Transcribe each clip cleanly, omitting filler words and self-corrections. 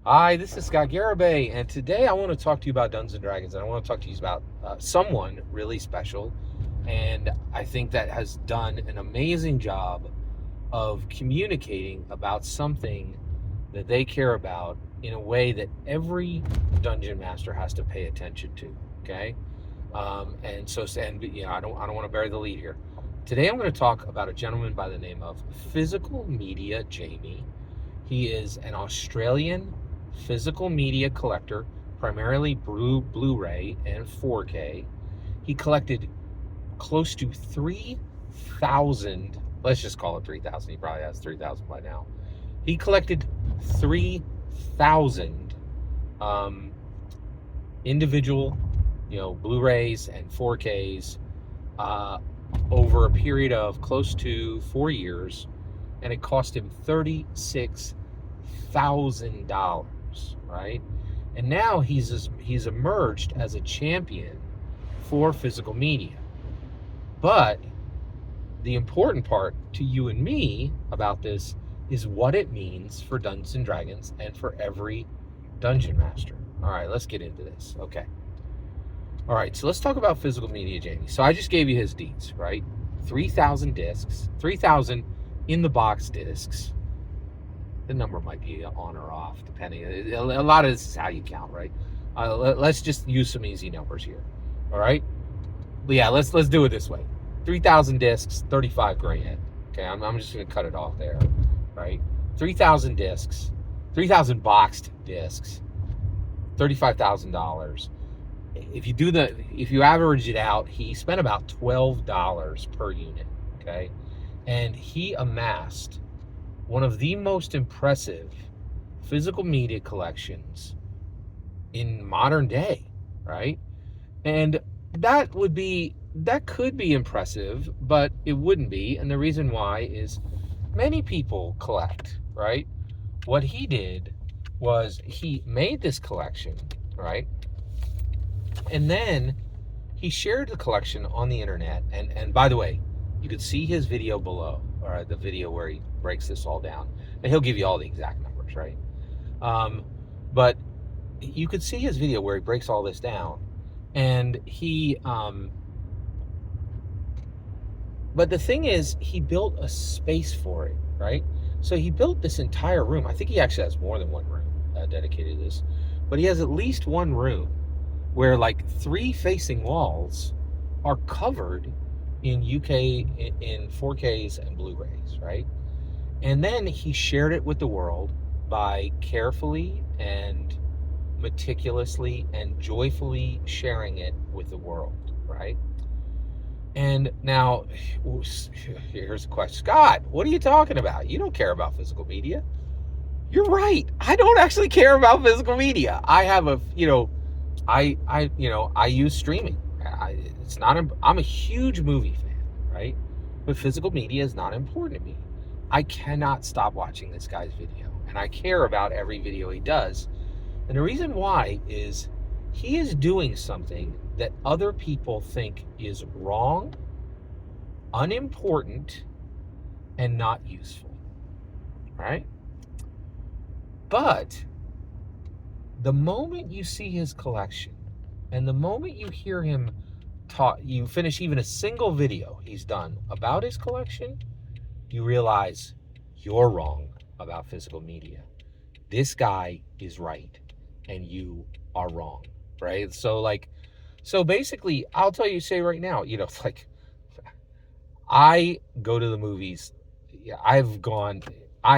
Hi, this is Scott Garibay, and today I want to talk to you about Dungeons and Dragons, and I want to talk to you about someone really special, and I think that has done an amazing job of communicating about something that they care about in a way that every dungeon master has to pay attention to. Okay, I don't want to bury the lead here. Today I'm going to talk about a gentleman by the name of Physical Media Jamie. He is an Australian physical media collector, primarily Blu-ray and 4K. He collected close to 3,000, let's just call it 3,000. He probably has 3,000 by now. He collected 3,000 individual, Blu-rays and 4Ks over a period of close to 4 years, and it cost him $36,000, right? And now he's emerged as a champion for physical media. But the important part to you and me about this is what it means for Dungeons and Dragons and for every dungeon master. All right, let's get into this. Okay. All right, so let's talk about Physical Media Jamie. So I just gave you his deeds, right? 3,000 discs, 3,000 in the box discs. The number might be on or off, depending. A lot of this is how you count, right? Let's just use some easy numbers here. All right? Yeah, let's do it this way. 3,000 discs, 35 grand. Okay, I'm just going to cut it off there, right? 3,000 discs, 3,000 boxed discs, $35,000. If you average it out, he spent about $12 per unit, okay? And he amassed one of the most impressive physical media collections in modern day, right? And that could be impressive, but it wouldn't be. And the reason why is many people collect, right? What he did was he made this collection, right? And then he shared the collection on the internet. And by the way, you could see his video below, or the video where he breaks this all down. And he'll give you all the exact numbers, right? But you could see his video where he breaks all this down. And but the thing is, he built a space for it, right? So he built this entire room. I think he actually has more than one room dedicated to this. But he has at least one room where like 3 facing walls are covered in in 4Ks and Blu-rays, right? And then he shared it with the world by carefully and meticulously and joyfully sharing it with the world, right? And now, here's a question. Scott, what are you talking about? You don't care about physical media. You're right. I don't actually care about physical media. I have I use streaming. I'm a huge movie fan, right? But physical media is not important to me. I cannot stop watching this guy's video, and I care about every video he does. And the reason why is he is doing something that other people think is wrong, unimportant, and not useful, right? But the moment you see his collection, and the moment you hear him talk, you finish even a single video he's done about his collection, you realize you're wrong about physical media. This guy is right, and you are wrong, right? So basically, I'll say right now, it's like, I go to the movies. Yeah, I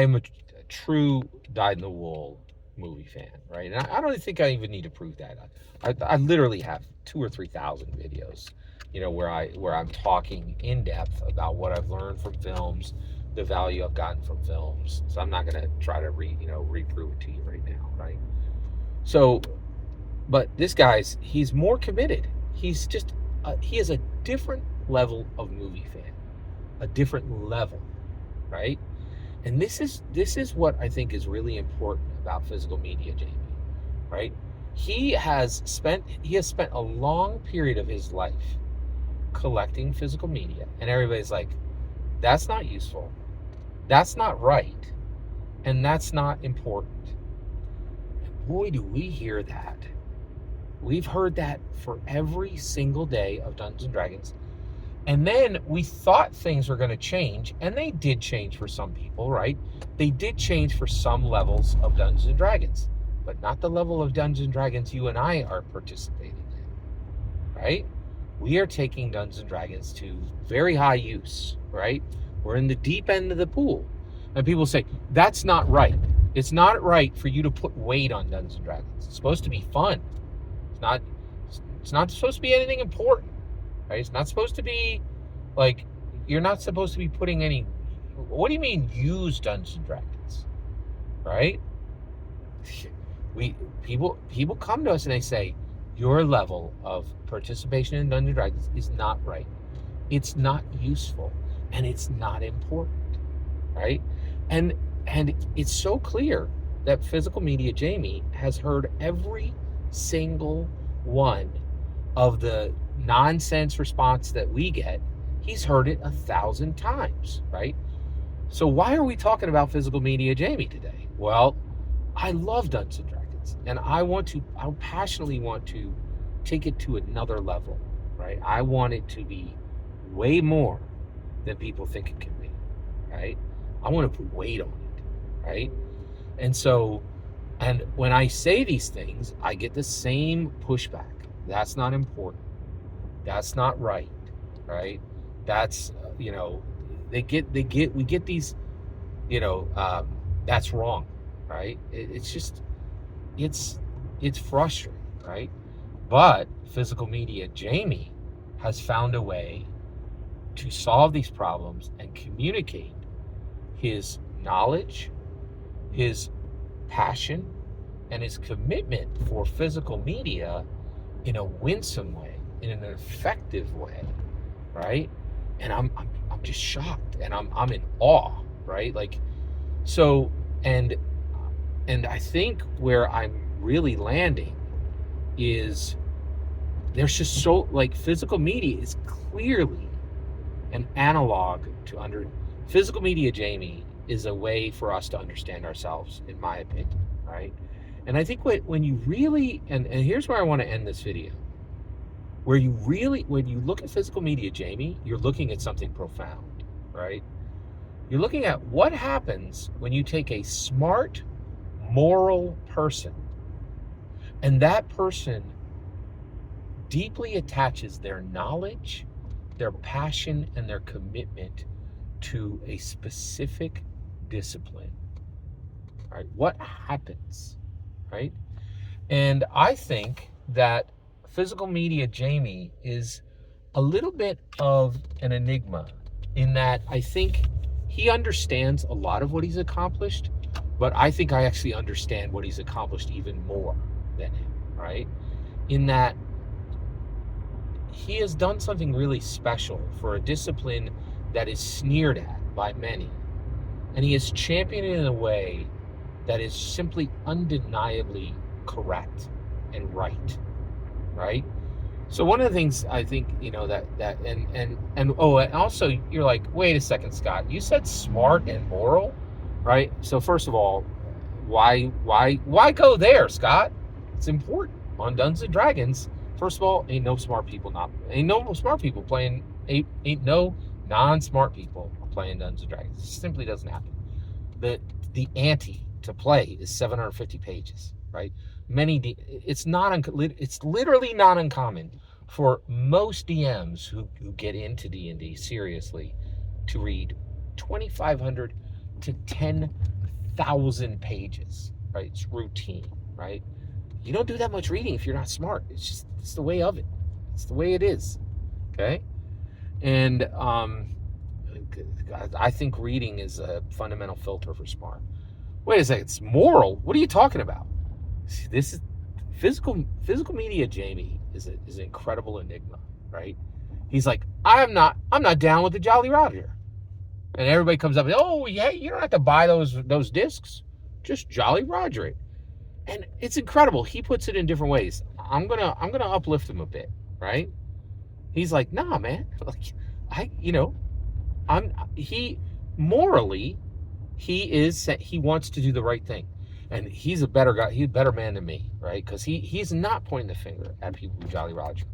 am a true dyed-in-the-wool movie fan, right? And I don't think I even need to prove that. I literally have 2,000 or 3,000 videos, where I'm talking in depth about what I've learned from films, the value I've gotten from films. So I'm not gonna try to reprove it to you right now, right? So, but this he's more committed. He's just he is a different level of movie fan, a different level, right? And this is what I think is really important about physical media, Jamie, right? He has spent a long period of his life collecting physical media, and everybody's like, that's not useful, that's not right, and that's not important. boy, do we hear that. We've heard that for every single day of Dungeons and Dragons. And then we thought things were going to change, and they did change for some people, right? They did change for some levels of Dungeons and Dragons, but not the level of Dungeons and Dragons you and I are participating in, right? We are taking Dungeons and Dragons to very high use, right? We're in the deep end of the pool. And people say, that's not right. It's not right for you to put weight on Dungeons and Dragons. It's supposed to be fun. It's not supposed to be anything important. Right? It's not supposed to be like, you're not supposed to be putting any, what do you mean use Dungeons and Dragons? Right? People come to us and they say, your level of participation in Dungeons and Dragons is not right. It's not useful and it's not important. Right? And it's so clear that Physical Media Jamie has heard every single one of the nonsense response that we get. He's heard it 1,000 times, right? So why are we talking about Physical Media Jamie today? Well, I love Dungeons and Dragons, and I passionately want to take it to another level, right? I want it to be way more than people think it can be, right? I want to put weight on it, right? And when I say these things, I get the same pushback. That's not important. That's not right, right? That's, we get these, that's wrong, right? It's frustrating, right? But Physical Media Jamie has found a way to solve these problems and communicate his knowledge, his passion, and his commitment for physical media in a winsome way, in an effective way, right? And I'm just shocked, and I'm in awe, right? Like, so, and I think where I'm really landing is there's just so, like, physical media is clearly an analog to Physical Media Jamie is a way for us to understand ourselves, in my opinion, right? And I think when you really, and here's where I want to end this video, when you look at Physical Media Jamie, you're looking at something profound, right? You're looking at what happens when you take a smart, moral person, and that person deeply attaches their knowledge, their passion, and their commitment to a specific discipline. All right, what happens, right? And I think that Physical Media Jamie is a little bit of an enigma in that I think he understands a lot of what he's accomplished, but I think I actually understand what he's accomplished even more than him, right? In that he has done something really special for a discipline that is sneered at by many. And he has championed it in a way that is simply undeniably correct and right, right? So one of the things I think, and also you're like, wait a second, Scott, you said smart and moral, right? So first of all, why go there, Scott? It's important. On Dungeons and Dragons, first of all, ain't no non-smart people playing Dungeons and Dragons. It simply doesn't happen. The ante to play is 750 pages, right? It's literally not uncommon for most DMs who get into D&D seriously to read 2,500 to 10,000 pages, right? It's routine, right? You don't do that much reading if you're not smart. It's the way of it. It's the way it is, okay? And I think reading is a fundamental filter for smart. Wait a second, it's moral? What are you talking about? This is physical media. Jamie is an incredible enigma, right? He's like, I'm not down with the Jolly Roger, and everybody comes up and, oh yeah, you don't have to buy those discs, just Jolly Roger it. And it's incredible. He puts it in different ways. I'm gonna uplift him a bit, right? He's like, nah, man. Like, he wants to do the right thing. and he's a better guy, he's a better man than me, right? Because he's not pointing the finger at people who Jolly Roger.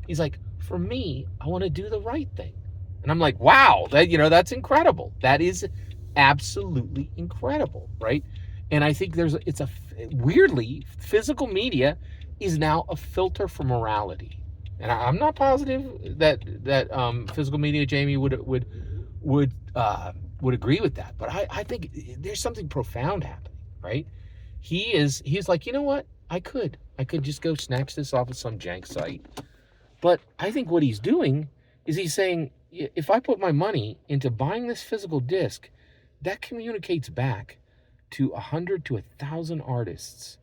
He's like, for me, I want to do the right thing. And I'm like, wow, that's incredible. That is absolutely incredible, right? And I think weirdly, physical media is now a filter for morality. And I'm not positive that physical media Jamie would agree with that, but I think there's something profound happening, right? He's like, you know what? I could just go snatch this off of some jank site. But I think what he's doing is he's saying, if I put my money into buying this physical disc, that communicates back to 100 to 1,000 artists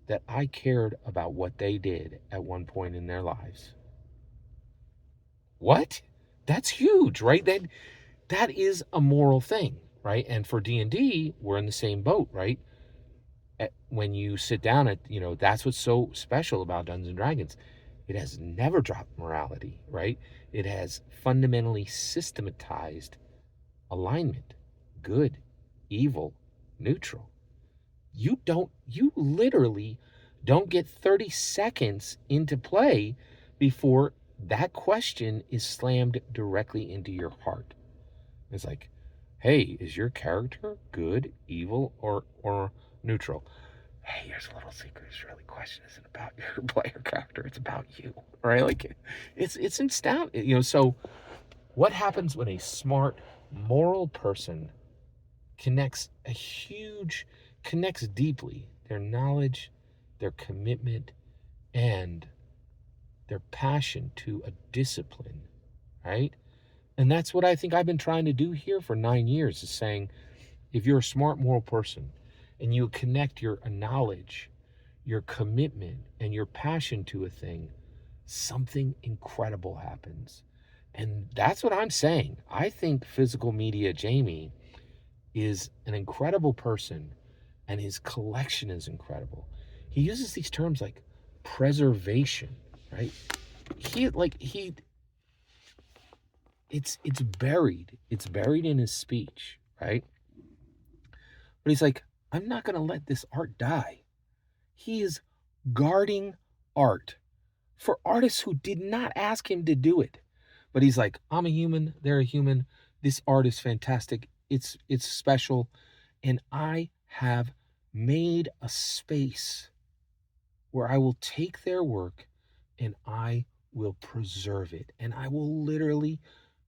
that I cared about what they did at one point in their lives. What? That's huge, right? That is a moral thing, right? And for D&D, we're in the same boat, right? When you sit down that's what's so special about Dungeons and Dragons. It has never dropped morality, right? It has fundamentally systematized alignment, good, evil, neutral. You literally don't get 30 seconds into play before that question is slammed directly into your heart. It's like, hey, is your character good, evil, or neutral? Hey, here's a little secret. This really question isn't about your player character. It's about you, right? Like, it's astounding. So what happens when a smart, moral person connects deeply their knowledge, their commitment, and their passion to a discipline, right? And that's what I think I've been trying to do here for 9 years, is saying, if you're a smart, moral person and you connect your knowledge, your commitment, and your passion to a thing, something incredible happens. And that's what I'm saying. I think physical media Jamie is an incredible person, and his collection is incredible. He uses these terms like preservation, right? It's buried in his speech, right? But he's like, I'm not going to let this art die. He is guarding art for artists who did not ask him to do it. But he's like, I'm a human, they're a human. This art is fantastic. It's special. And I have made a space where I will take their work and I will preserve it. And I will literally,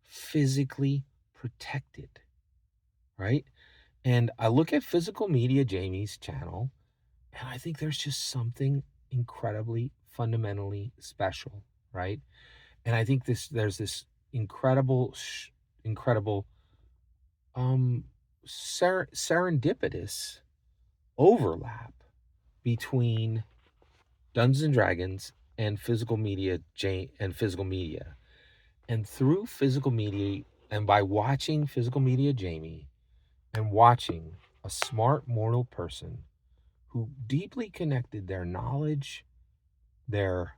physically protect it. Right? And I look at Physical Media Jamie's channel, and I think there's just something incredibly, fundamentally special, right? And I think there's this incredible serendipitous overlap between Dungeons and Dragons and Physical Media and through Physical Media, and by watching Physical Media Jamie and watching a smart, moral person who deeply connected their knowledge, their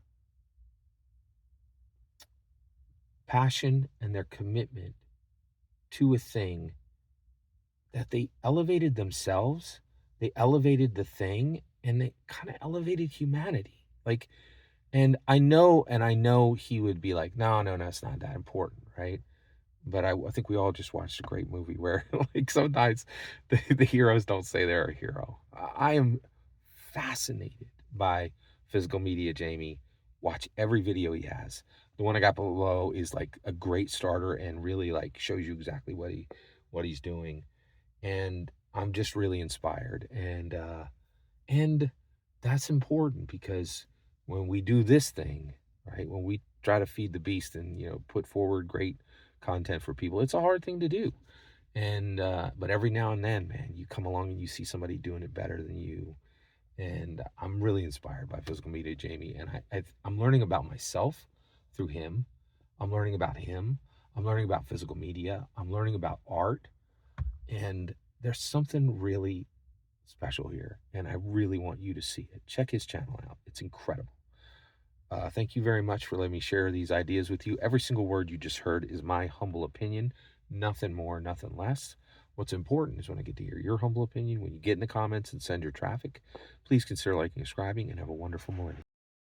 passion, and their commitment to a thing, that they elevated themselves, they elevated the thing, and they kind of elevated humanity. Like, and I know he would be like, no, it's not that important, right? But I think we all just watched a great movie where, like, sometimes the heroes don't say they're a hero. I am fascinated by Physical Media Jamie. Watch every video he has. The one I got below is like a great starter and really like shows you exactly what he's doing. And I'm just really inspired. And that's important, because when we do this thing, right, when we try to feed the beast and, put forward great content for people, it's a hard thing to do. And but every now and then, man, you come along and you see somebody doing it better than you. And I'm really inspired by Physical Media Jamie, and I'm learning about myself through him. I'm learning about him. I'm learning about physical media. I'm learning about art. And there's something really special here, and I really want you to see it. Check his channel out. It's incredible. Thank you very much for letting me share these ideas with you. Every single word you just heard is my humble opinion. Nothing more, nothing less. What's important is when I get to hear your humble opinion. When you get in the comments and send your traffic, please consider liking and subscribing, and have a wonderful millennium.